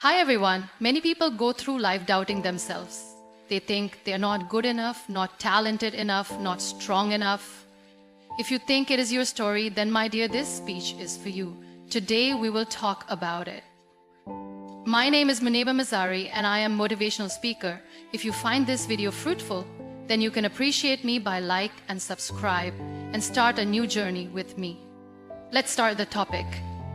Hi everyone. Many people go through life doubting themselves. They think they're not good enough, not talented enough, not strong enough. If you think it is your story, then my dear, this speech is for you. Today we will talk about it. My name is Muniba Mazari and I am motivational speaker. If you find this video fruitful, then you can appreciate me by like and subscribe and start a new journey with me. Let's start the topic.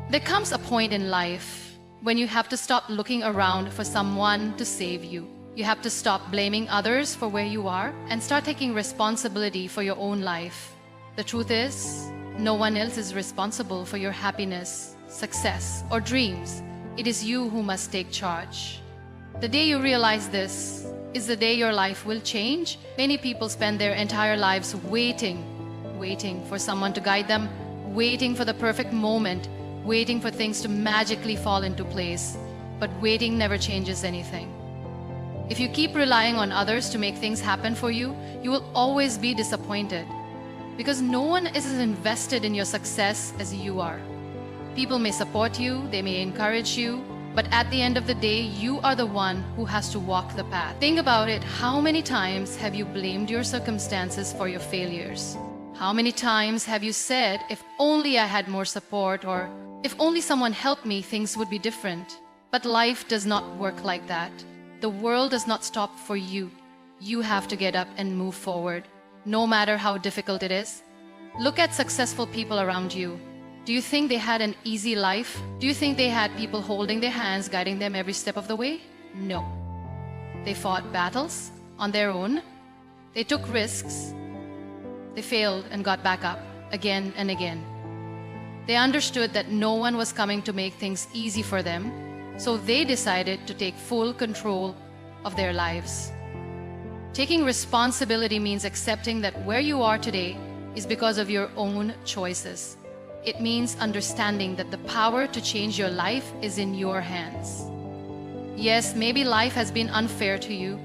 There comes a point in life when you have to stop looking around for someone to save you. You have to stop blaming others for where you are and start taking responsibility for your own life. The truth is, no one else is responsible for your happiness, success, or dreams. It is you who must take charge. The day you realize this is the day your life will change. Many people spend their entire lives waiting for someone to guide them, waiting for the perfect moment, waiting for things to magically fall into place. But waiting never changes anything. If you keep relying on others to make things happen for you, you will always be disappointed because no one is as invested in your success as you are. People may support you, they may encourage you, but at the end of the day, you are the one who has to walk the path. Think about it. How many times have you blamed your circumstances for your failures? How many times have you said, if only I had more support, or if only someone helped me, things would be different? But life does not work like that. The world does not stop for you. You have to get up and move forward, no matter how difficult it is. Look at successful people around you. Do you think they had an easy life? Do you think they had people holding their hands, guiding them every step of the way? No. They fought battles on their own. They took risks. They failed and got back up again and again. They understood that no one was coming to make things easy for them, so they decided to take full control of their lives. Taking responsibility means accepting that where you are today is because of your own choices. It means understanding that the power to change your life is in your hands. Yes, maybe life has been unfair to you.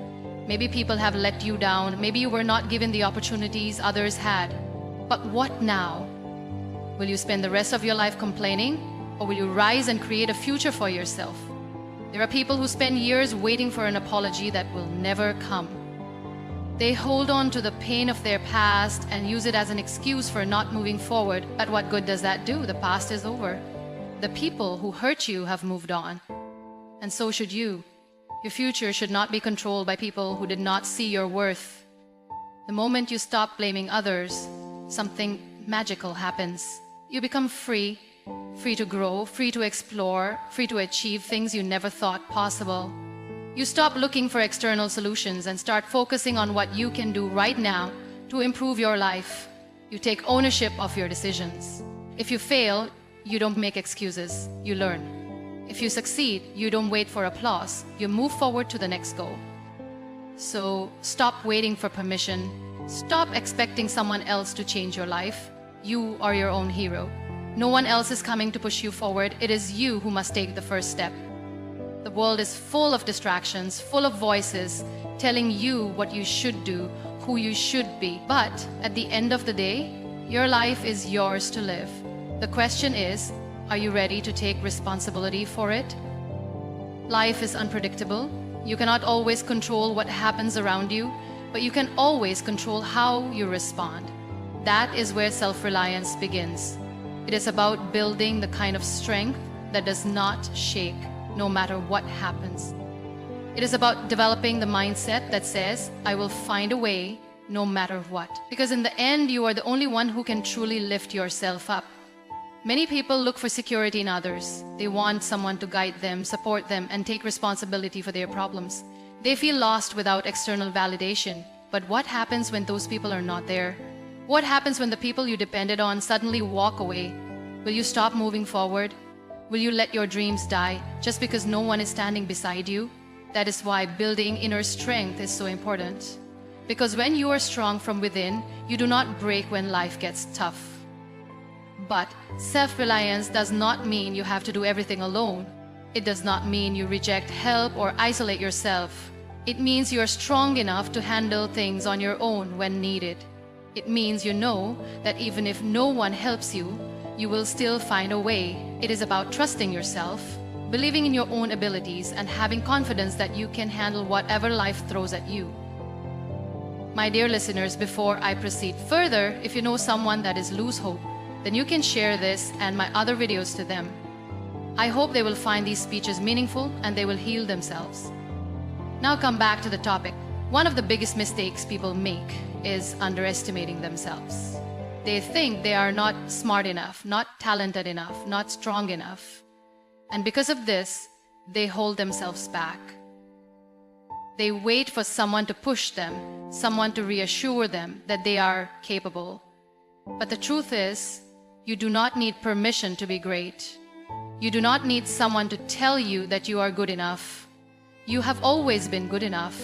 Maybe people have let you down. Maybe you were not given the opportunities others had. But what now? Will you spend the rest of your life complaining, or will you rise and create a future for yourself? There are people who spend years waiting for an apology that will never come. They hold on to the pain of their past and use it as an excuse for not moving forward. But what good does that do? The past is over. The people who hurt you have moved on. And so should you. Your future should not be controlled by people who did not see your worth. The moment you stop blaming others, something magical happens. You become free to grow, free to explore, free to achieve things you never thought possible. You stop looking for external solutions and start focusing on what you can do right now to improve your life. You take ownership of your decisions. If you fail, you don't make excuses, you learn. If you succeed, you don't wait for applause, you move forward to the next goal. So stop waiting for permission. Stop expecting someone else to change your life. You are your own hero. No one else is coming to push you forward. It is you who must take the first step. The world is full of distractions, full of voices telling you what you should do, who you should be. But at the end of the day, your life is yours to live. The question is, are you ready to take responsibility for it? Life is unpredictable. You cannot always control what happens around you, but you can always control how you respond. That is where self-reliance begins. It is about building the kind of strength that does not shake no matter what happens. It is about developing the mindset that says, I will find a way no matter what. Because in the end, you are the only one who can truly lift yourself up. Many people look for security in others. They want someone to guide them, support them, and take responsibility for their problems. They feel lost without external validation. But what happens when those people are not there? What happens when the people you depended on suddenly walk away? Will you stop moving forward? Will you let your dreams die just because no one is standing beside you? That is why building inner strength is so important. Because when you are strong from within, you do not break when life gets tough. But self-reliance does not mean you have to do everything alone. It does not mean you reject help or isolate yourself. It means you are strong enough to handle things on your own when needed. It means you know that even if no one helps you, you will still find a way. It is about trusting yourself, believing in your own abilities, and having confidence that you can handle whatever life throws at you. My dear listeners, before I proceed further, if you know someone that is lose hope, then you can share this and my other videos to them. I hope they will find these speeches meaningful and they will heal themselves. Now come back to the topic. One of the biggest mistakes people make is underestimating themselves. They think they are not smart enough, not talented enough, not strong enough. And because of this, they hold themselves back. They wait for someone to push them, someone to reassure them that they are capable. But the truth is, you do not need permission to be great. You do not need someone to tell you that you are good enough. You have always been good enough.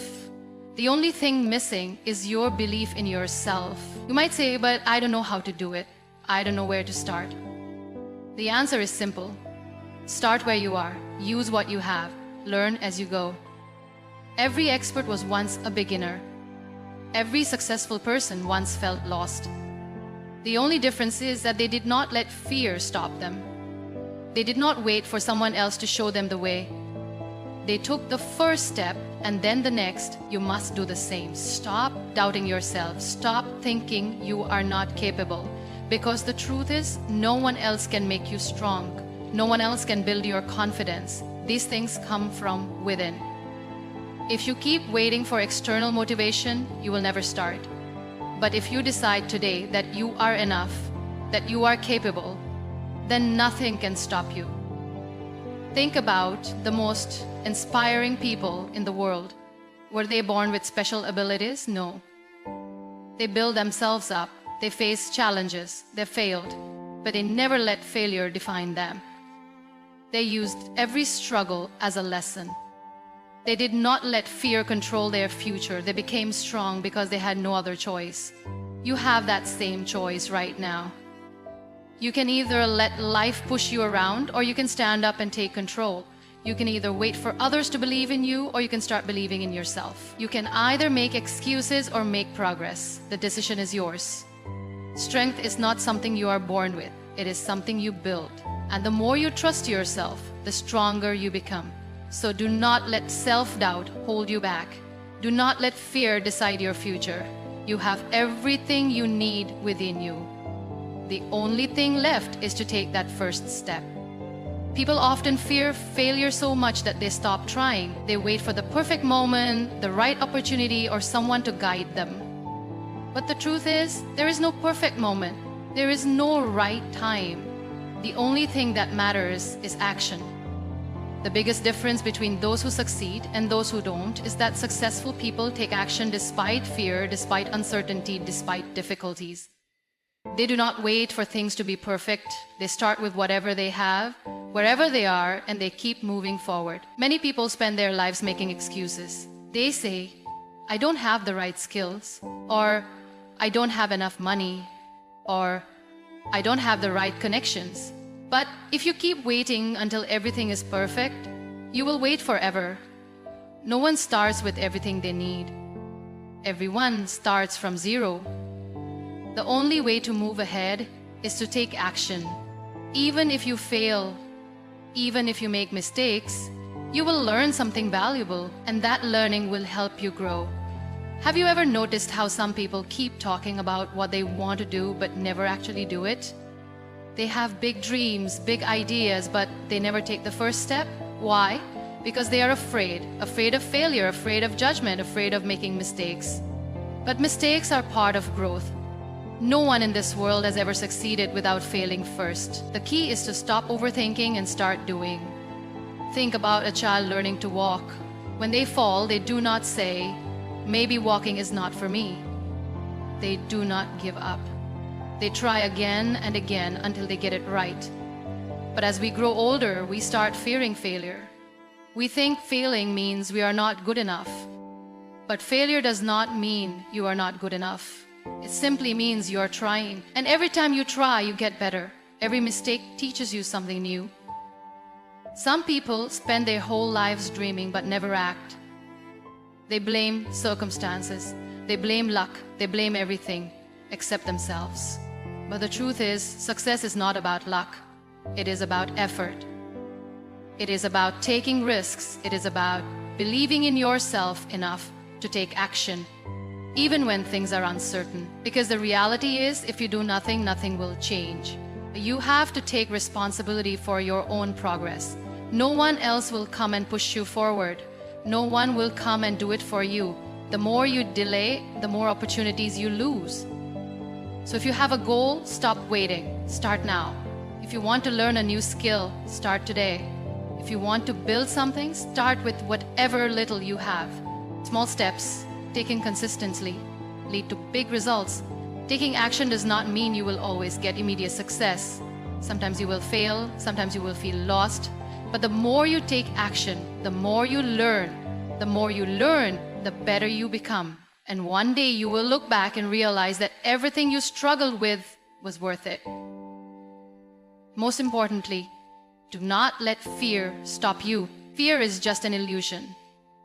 The only thing missing is your belief in yourself. You might say, but I don't know how to do it. I don't know where to start. The answer is simple. Start where you are. Use what you have. Learn as you go. Every expert was once a beginner. Every successful person once felt lost. The only difference is that they did not let fear stop them. They did not wait for someone else to show them the way. They took the first step and then the next. You must do the same. Stop doubting yourself. Stop thinking you are not capable. Because the truth is, no one else can make you strong. No one else can build your confidence. These things come from within. If you keep waiting for external motivation, you will never start. But if you decide today that you are enough, that you are capable, then nothing can stop you. Think about the most inspiring people in the world. Were they born with special abilities? No. They build themselves up. They faced challenges. They failed. But they never let failure define them. They used every struggle as a lesson. They did not let fear control their future. They became strong because they had no other choice. You have that same choice right now. You can either let life push you around, or you can stand up and take control. You can either wait for others to believe in you, or you can start believing in yourself. You can either make excuses or make progress. The decision is yours. Strength is not something you are born with. It is something you build. And the more you trust yourself, the stronger you become. So do not let self-doubt hold you back. Do not let fear decide your future. You have everything you need within you. The only thing left is to take that first step. People often fear failure so much that they stop trying. They wait for the perfect moment, the right opportunity, or someone to guide them. But the truth is, there is no perfect moment. There is no right time. The only thing that matters is action. The biggest difference between those who succeed and those who don't is that successful people take action despite fear, despite uncertainty, despite difficulties. They do not wait for things to be perfect. They start with whatever they have, wherever they are, and they keep moving forward. Many people spend their lives making excuses. They say, I don't have the right skills, or I don't have enough money, or I don't have the right connections. But if you keep waiting until everything is perfect, you will wait forever. No one starts with everything they need. Everyone starts from zero. The only way to move ahead is to take action. Even if you fail, even if you make mistakes, you will learn something valuable, and that learning will help you grow. Have you ever noticed how some people keep talking about what they want to do but never actually do it? They have big dreams, big ideas, but they never take the first step. Why? Because they are afraid of failure, afraid of judgment, afraid of making mistakes. But mistakes are part of growth. No one in this world has ever succeeded without failing first. The key is to stop overthinking and start doing. Think about a child learning to walk. When they fall, they do not say, maybe walking is not for me. They do not give up. They try again and again until they get it right. But as we grow older, we start fearing failure. We think failing means we are not good enough. But failure does not mean you are not good enough. It simply means you are trying. And every time you try, you get better. Every mistake teaches you something new. Some people spend their whole lives dreaming but never act. They blame circumstances. They blame luck. They blame everything except themselves. But the truth is, success is not about luck. It is about effort. It is about taking risks. It is about believing in yourself enough to take action, even when things are uncertain. Because the reality is, if you do nothing, nothing will change. You have to take responsibility for your own progress. No one else will come and push you forward. No one will come and do it for you. The more you delay, the more opportunities you lose. So if you have a goal, stop waiting. Start now. If you want to learn a new skill, start today. If you want to build something, start with whatever little you have. Small steps, taken consistently, lead to big results. Taking action does not mean you will always get immediate success. Sometimes you will fail, sometimes you will feel lost. But the more you take action, the more you learn. The more you learn, the better you become. And one day you will look back and realize that everything you struggled with was worth it. Most importantly, do not let fear stop you. Fear is just an illusion.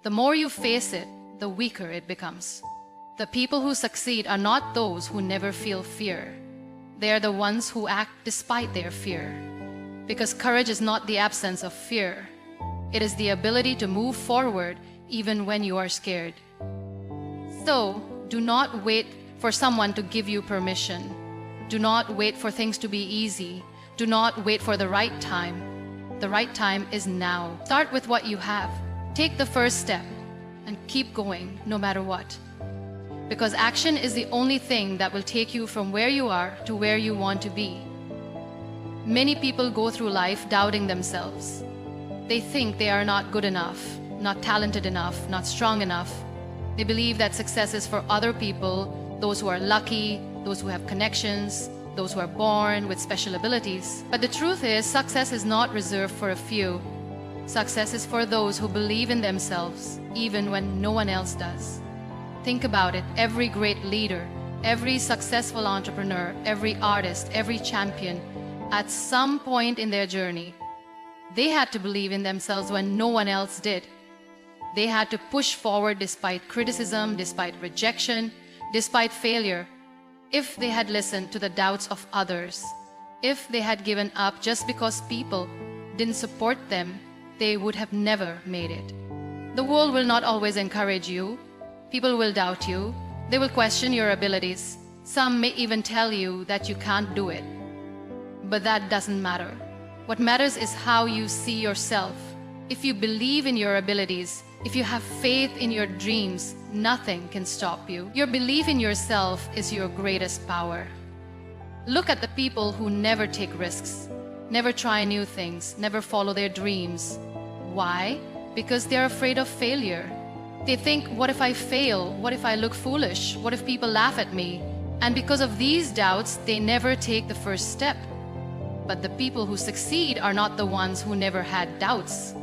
The more you face it, the weaker it becomes. The people who succeed are not those who never feel fear. They are the ones who act despite their fear. Because courage is not the absence of fear. It is the ability to move forward even when you are scared. So, do not wait for someone to give you permission. Do not wait for things to be easy. Do not wait for the right time. The right time is now. Start with what you have. Take the first step and keep going no matter what. Because action is the only thing that will take you from where you are to where you want to be. Many people go through life doubting themselves. They think they are not good enough, not talented enough, not strong enough. They believe that success is for other people, those who are lucky, those who have connections, those who are born with special abilities. But the truth is, success is not reserved for a few. Success is for those who believe in themselves, even when no one else does. Think about it. Every great leader, every successful entrepreneur, every artist, every champion, at some point in their journey, they had to believe in themselves when no one else did. They had to push forward despite criticism, despite rejection, despite failure. If they had listened to the doubts of others, if they had given up just because people didn't support them, they would have never made it. The world will not always encourage you. People will doubt you. They will question your abilities. Some may even tell you that you can't do it. But that doesn't matter. What matters is how you see yourself. If you believe in your abilities, if you have faith in your dreams, nothing can stop you. Your belief in yourself is your greatest power. Look at the people who never take risks, never try new things, never follow their dreams. Why? Because they're afraid of failure. They think, what if I fail? What if I look foolish? What if people laugh at me? And because of these doubts, they never take the first step. But the people who succeed are not the ones who never had doubts.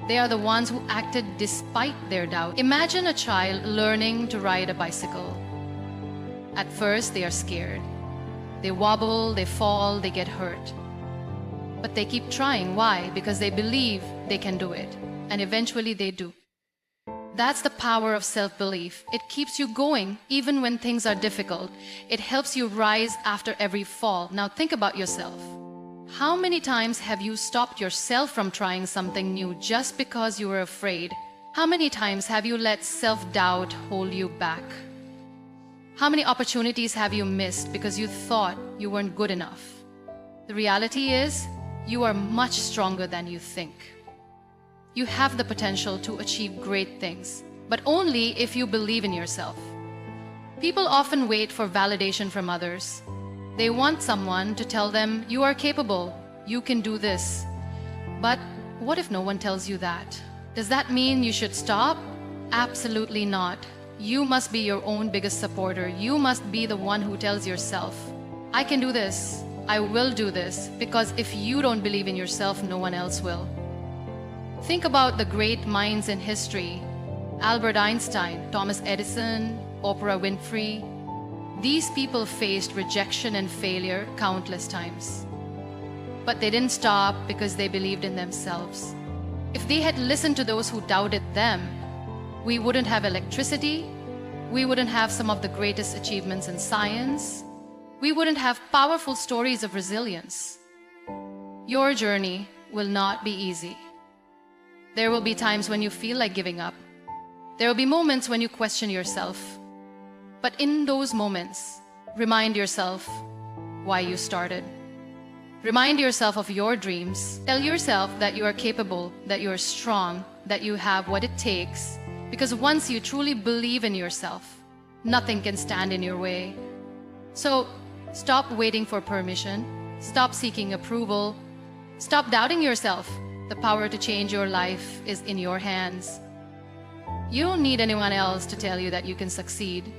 They are the ones who acted despite their doubt. Imagine a child learning to ride a bicycle. At first, they are scared. They wobble, they fall, they get hurt. But they keep trying. Why? Because they believe they can do it. And eventually they do. That's the power of self-belief. It keeps you going even when things are difficult. It helps you rise after every fall. Now think about yourself. How many times have you stopped yourself from trying something new just because you were afraid? How many times have you let self-doubt hold you back? How many opportunities have you missed because you thought you weren't good enough? The reality is, you are much stronger than you think. You have the potential to achieve great things, but only if you believe in yourself. People often wait for validation from others. They want someone to tell them, you are capable, you can do this. But what if no one tells you that? Does that mean you should stop? Absolutely not. You must be your own biggest supporter. You must be the one who tells yourself, I can do this, I will do this, because if you don't believe in yourself, no one else will. Think about the great minds in history. Albert Einstein, Thomas Edison, Oprah Winfrey. These people faced rejection and failure countless times. But they didn't stop because they believed in themselves. If they had listened to those who doubted them, we wouldn't have electricity, we wouldn't have some of the greatest achievements in science, we wouldn't have powerful stories of resilience. Your journey will not be easy. There will be times when you feel like giving up. There will be moments when you question yourself. But in those moments, remind yourself why you started. Remind yourself of your dreams. Tell yourself that you are capable, that you are strong, that you have what it takes. Because once you truly believe in yourself, nothing can stand in your way. So stop waiting for permission. Stop seeking approval. Stop doubting yourself. The power to change your life is in your hands. You don't need anyone else to tell you that you can succeed.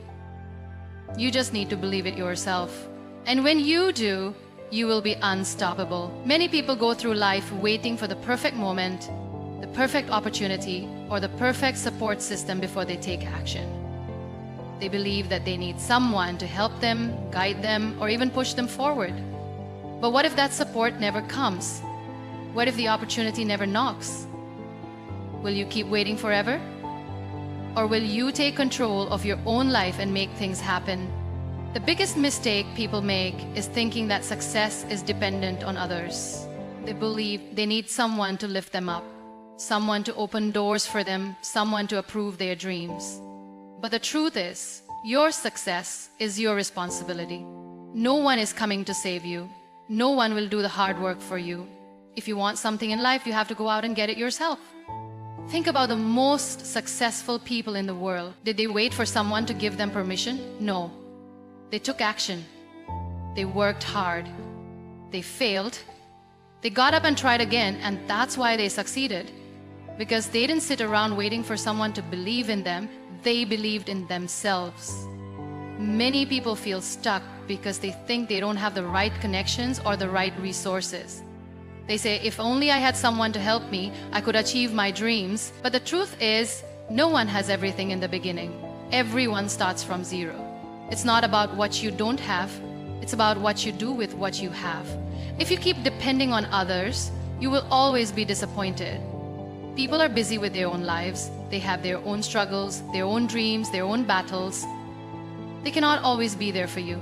You just need to believe it yourself. And when you do, you will be unstoppable. Many people go through life waiting for the perfect moment, the perfect opportunity, or the perfect support system before they take action. They believe that they need someone to help them, guide them, or even push them forward. But what if that support never comes? What if the opportunity never knocks? Will you keep waiting forever? Or will you take control of your own life and make things happen? The biggest mistake people make is thinking that success is dependent on others. They believe they need someone to lift them up, someone to open doors for them, someone to approve their dreams. But the truth is, your success is your responsibility. No one is coming to save you. No one will do the hard work for you. If you want something in life, you have to go out and get it yourself. Think about the most successful people in the world. Did they wait for someone to give them permission? No. They took action. They worked hard. They failed. They got up and tried again, and that's why they succeeded. Because they didn't sit around waiting for someone to believe in them. They believed in themselves. Many people feel stuck because they think they don't have the right connections or the right resources. They say, if only I had someone to help me, I could achieve my dreams. But the truth is, no one has everything in the beginning. Everyone starts from zero. It's not about what you don't have. It's about what you do with what you have. If you keep depending on others, you will always be disappointed. People are busy with their own lives. They have their own struggles, their own dreams, their own battles. They cannot always be there for you.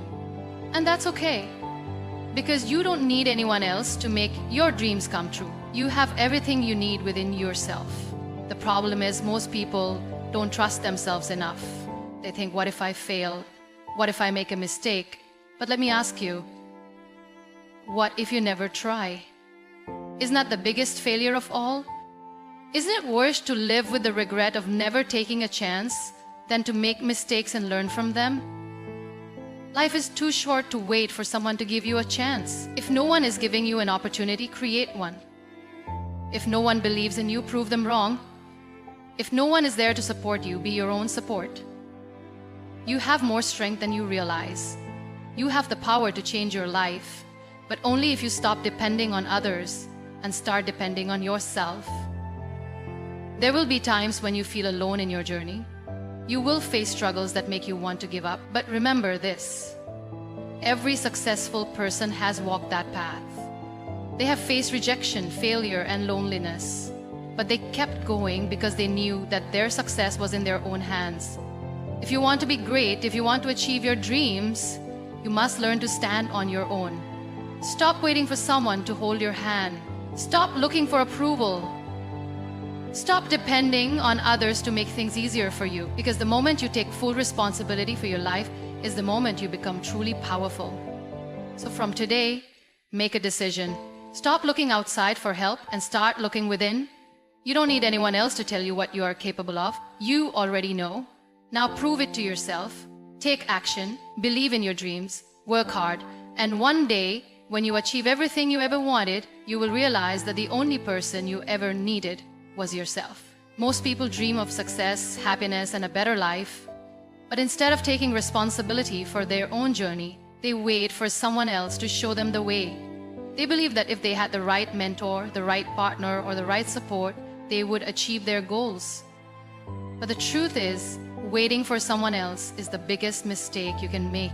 And that's okay. Because you don't need anyone else to make your dreams come true. You have everything you need within yourself. The problem is most people don't trust themselves enough. They think, what if I fail? What if I make a mistake? But let me ask you, what if you never try? Isn't that the biggest failure of all? Isn't it worse to live with the regret of never taking a chance than to make mistakes and learn from them? Life is too short to wait for someone to give you a chance. If no one is giving you an opportunity, create one. If no one believes in you, prove them wrong. If no one is there to support you, be your own support. You have more strength than you realize. You have the power to change your life, but only if you stop depending on others and start depending on yourself. There will be times when you feel alone in your journey. You will face struggles that make you want to give up, but remember this. Every successful person has walked that path. They have faced rejection, failure, and loneliness, but they kept going because they knew that their success was in their own hands. If you want to be great, if you want to achieve your dreams, you must learn to stand on your own. Stop waiting for someone to hold your hand. Stop looking for approval. Stop depending on others to make things easier for you, because the moment you take full responsibility for your life is the moment you become truly powerful. So from today, make a decision. Stop looking outside for help and start looking within. You don't need anyone else to tell you what you are capable of. You already know. Now prove it to yourself. Take action, believe in your dreams, work hard, and one day, when you achieve everything you ever wanted, you will realize that the only person you ever needed was yourself. Most people dream of success, happiness, and a better life, but instead of taking responsibility for their own journey, they wait for someone else to show them the way. They believe that if they had the right mentor, the right partner, or the right support, they would achieve their goals. But the truth is, waiting for someone else is the biggest mistake you can make.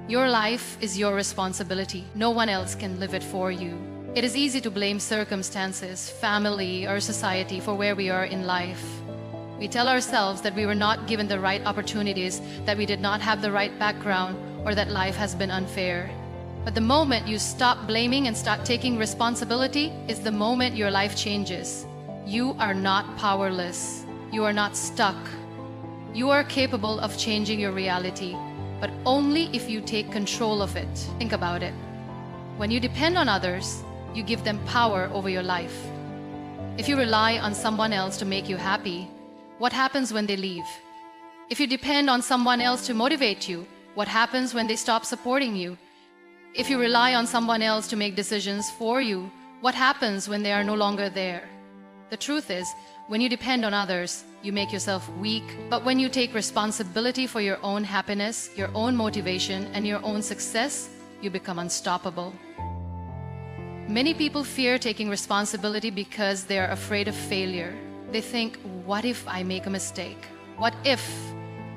Your life is your responsibility. No one else can live it for you. It is easy to blame circumstances, family, or society for where we are in life. We tell ourselves that we were not given the right opportunities, that we did not have the right background, or that life has been unfair. But the moment you stop blaming and start taking responsibility is the moment your life changes. You are not powerless. You are not stuck. You are capable of changing your reality, but only if you take control of it. Think about it. When you depend on others, you give them power over your life. If you rely on someone else to make you happy, what happens when they leave? If you depend on someone else to motivate you, what happens when they stop supporting you? If you rely on someone else to make decisions for you, what happens when they are no longer there? The truth is, when you depend on others, you make yourself weak. But when you take responsibility for your own happiness, your own motivation, and your own success, you become unstoppable. Many people fear taking responsibility because they are afraid of failure. They think, what if I make a mistake? What if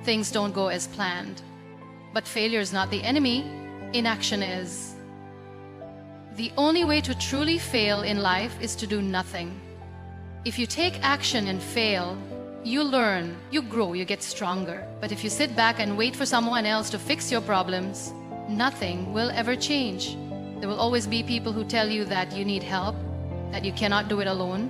things don't go as planned? But failure is not the enemy. Inaction is. The only way to truly fail in life is to do nothing. If you take action and fail, you learn, you grow, you get stronger. But if you sit back and wait for someone else to fix your problems, nothing will ever change. There will always be people who tell you that you need help, that you cannot do it alone.